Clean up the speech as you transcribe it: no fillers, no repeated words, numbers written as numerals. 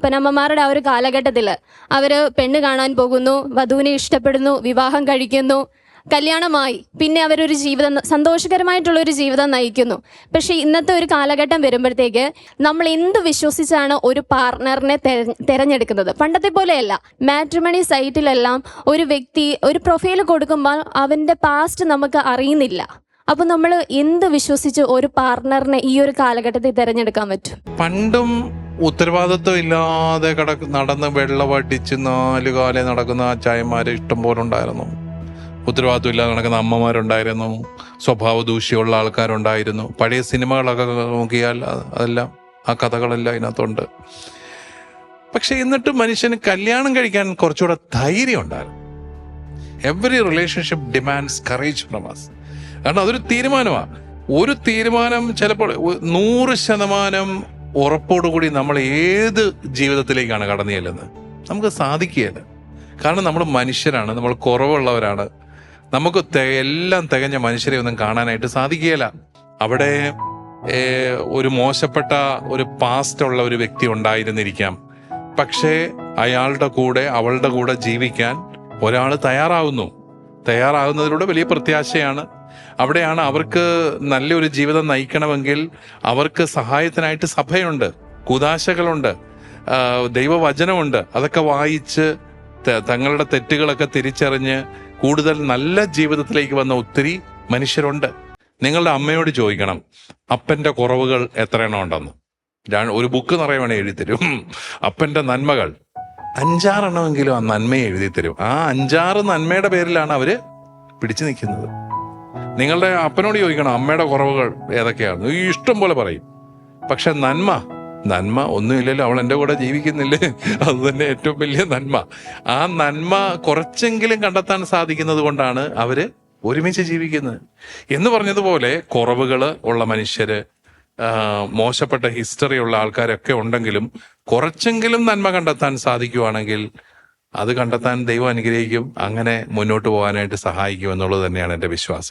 അപ്പനമ്മമാരുടെ ആ ഒരു കാലഘട്ടത്തിൽ അവർ പെണ്ണ് കാണാൻ പോകുന്നു, വധുവിനെ ഇഷ്ടപ്പെടുന്നു, വിവാഹം കഴിക്കുന്നു, കല്യാണമായി, പിന്നെ അവരൊരു ജീവിതം, സന്തോഷകരമായിട്ടുള്ളൊരു ജീവിതം നയിക്കുന്നു. പക്ഷേ ഇന്നത്തെ ഒരു കാലഘട്ടം വരുമ്പോഴത്തേക്ക് നമ്മൾ എന്ത് വിശ്വസിച്ചാണ് ഒരു പാർട്ട്ണറിനെ തിരഞ്ഞെടുക്കുന്നത്? പണ്ടത്തെ പോലെയല്ല. മാട്രിമണി സൈറ്റിലെല്ലാം ഒരു വ്യക്തി ഒരു പ്രൊഫൈൽ കൊടുക്കുമ്പോൾ അവൻ്റെ പാസ്റ്റ് നമുക്ക് അറിയുന്നില്ല. അപ്പോൾ നമ്മൾ എന്ത് വിശ്വസിച്ച് ഒരു പാർട്ട്ണറിനെ ഈ ഒരു കാലഘട്ടത്തിൽ തിരഞ്ഞെടുക്കാൻ പറ്റും? പണ്ടും ഉത്തരവാദിത്വം ഇല്ലാതെ നടന്ന് വെള്ളമടിച്ച് 4 കാലം നടക്കുന്ന അച്ചായന്മാര് ഇഷ്ടം പോലെ ഉണ്ടായിരുന്നു. ഉത്തരവാദിത്വം ഇല്ലാതെ നടക്കുന്ന അമ്മമാരുണ്ടായിരുന്നു, സ്വഭാവ ദൂഷ്യമുള്ള ആൾക്കാരുണ്ടായിരുന്നു. പഴയ സിനിമകളൊക്കെ നോക്കിയാൽ അതെല്ലാം, ആ കഥകളെല്ലാം ഇതിനകത്തുണ്ട്. പക്ഷെ എന്നിട്ട് മനുഷ്യന് കല്യാണം കഴിക്കാൻ കുറച്ചുകൂടെ ധൈര്യം ഉണ്ടായിരുന്നു. Every relationship demands courage from us. കാരണം അതൊരു തീരുമാനമാണ്. ഒരു തീരുമാനം ചിലപ്പോൾ 100% ഉറപ്പോടുകൂടി നമ്മൾ ഏത് ജീവിതത്തിലേക്കാണ് കടന്നു ചെല്ലുന്നത് നമുക്ക് സാധിക്കുകയില്ല. കാരണം നമ്മൾ മനുഷ്യരാണ്, നമ്മൾ കുറവുള്ളവരാണ്. നമുക്ക് എല്ലാം തികഞ്ഞ മനുഷ്യരെ ഒന്നും കാണാനായിട്ട് സാധിക്കുകയില്ല. അവിടെ ഒരു മോശപ്പെട്ട ഒരു പാസ്റ്റ് ഉള്ള ഒരു വ്യക്തി ഉണ്ടായിരുന്നിരിക്കാം. പക്ഷേ അയാളുടെ കൂടെ, അവളുടെ കൂടെ ജീവിക്കാൻ ഒരാൾ തയ്യാറാകുന്നതിലൂടെ വലിയ പ്രത്യാശയാണ്. അവിടെയാണ് അവർക്ക് നല്ലൊരു ജീവിതം നയിക്കണമെങ്കിൽ അവർക്ക് സഹായത്തിനായിട്ട് സഭയുണ്ട്, കൂദാശകളുണ്ട്, ദൈവവചനമുണ്ട്. അതൊക്കെ വായിച്ച് തങ്ങളുടെ തെറ്റുകളൊക്കെ തിരിച്ചറിഞ്ഞ് കൂടുതൽ നല്ല ജീവിതത്തിലേക്ക് വന്ന ഒത്തിരി മനുഷ്യരുണ്ട്. നിങ്ങളുടെ അമ്മയോട് ചോദിക്കണം, അപ്പൻ്റെ കുറവുകൾ എത്ര എണ്ണം ഉണ്ടെന്ന്. ഒരു ബുക്ക് നിറയെ വേണേ എഴുതി തരും. അപ്പൻ്റെ നന്മകൾ 5-6 എണ്ണമെങ്കിലും ആ നന്മയെ എഴുതി തരും. ആ 5-6 നന്മയുടെ പേരിലാണ് അവര് പിടിച്ചു നിൽക്കുന്നത്. നിങ്ങളുടെ അപ്പനോട് ചോദിക്കണം, അമ്മയുടെ കുറവുകൾ ഏതൊക്കെയാണ്. ഈ ഇഷ്ടം പോലെ പറയും. പക്ഷെ നന്മ ഒന്നുമില്ലല്ലോ, അവൾ എൻ്റെ കൂടെ ജീവിക്കുന്നില്ലേ, അത് തന്നെ ഏറ്റവും വലിയ നന്മ. ആ നന്മ കുറച്ചെങ്കിലും കണ്ടെത്താൻ സാധിക്കുന്നത് കൊണ്ടാണ് അവര് ഒരുമിച്ച് ജീവിക്കുന്നത്. എന്ന് പറഞ്ഞതുപോലെ കുറവുകൾ ഉള്ള മനുഷ്യര്, മോശപ്പെട്ട ഹിസ്റ്ററി ഉള്ള ആൾക്കാരൊക്കെ ഉണ്ടെങ്കിലും കുറച്ചെങ്കിലും നന്മ കണ്ടെത്താൻ സാധിക്കുവാണെങ്കിൽ അത് കണ്ടെത്താൻ ദൈവം അനുഗ്രഹിക്കും. അങ്ങനെ മുന്നോട്ട് പോകാനായിട്ട് സഹായിക്കും എന്നുള്ളത് തന്നെയാണ് എൻ്റെ വിശ്വാസം.